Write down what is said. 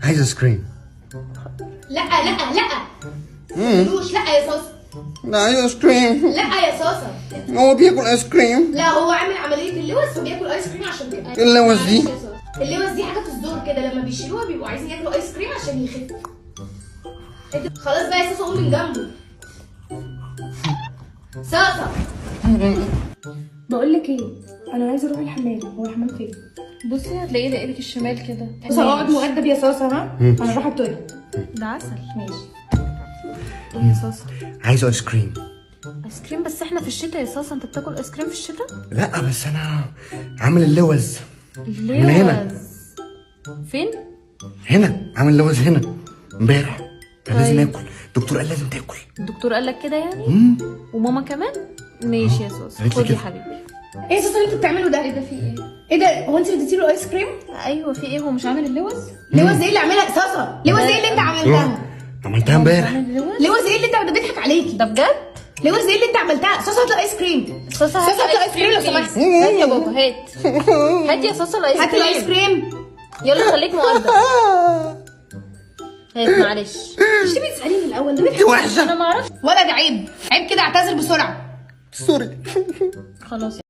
عايز ايس كريم. لا لا لا ملوش. لا يا صوصه. لا عايز ايس كريم. لا يا صوصه. هو بياكل ايس كريم. لا هو عامل عمليه اللوز فبياكل ايس كريم عشان كده. ايه اللوز دي؟ معلش يا صوصة. اللوز دي حاجه في الزور كده، لما بيشيلوها بيبقوا عايزين ياكلوا ايس كريم عشان يخف. انت خلاص بقى يا صوصه قوم من جنبه. صوصه بقول لك ايه، انا عايزه اروح الحمام. هو الحمام فين؟ بصي هتلاقيه لاقيلك الشمال كده. بس اقعد مؤدب يا صوصه. ها انا رايحه التويليت. ده عسل. ماشي. ايه يا صاصه؟ عايز ايس كريم. ايس كريم؟ بس احنا في الشتاء يا صاصه، انت بتاكل ايس كريم في الشتاء؟ لا بس انا عامل اللوز. اللوز من هنا. فين؟ هنا عامل لوز هنا امبارح. لازم طيب. اكل. الدكتور قال لازم تاكل. الدكتور قال لك كده يعني؟ وماما كمان؟ ماشي يا صاصه، قالت لي خد يا كده. حبيبي. ايه يا صوصه اللي انتوا بتعملوا ده؟ ايه ده؟ في ايه؟ ايه ده؟ هو انت اديتي له ايس كريم؟ ايوه في ايه؟ هو مش عامل اللوز؟ لوز ايه اللي عاملها صوصه؟ لوز ايه اللي انت عملتها؟ عملتها هو مش امبارح. عامل اللوز؟ لوز ايه اللي انت بيضحك عليكي؟ ده بجد؟ لوز ايه اللي انت عملتها؟ صوصه هات له ايس كريم. صاصه صاصة هات له ايس كريم لو سمحت. هات يا بابا هات. هات يا صاصه الايس هات كريم. له ايس كريم. يلا خليك مؤدب. هات معلش. مش تبي تساليني من الاول ده دي بيضحك؟ وحشه. انا ما اعرفش. ولا ده عيب. عيب كده، اعتذر بسرعه. سوري. خلاص.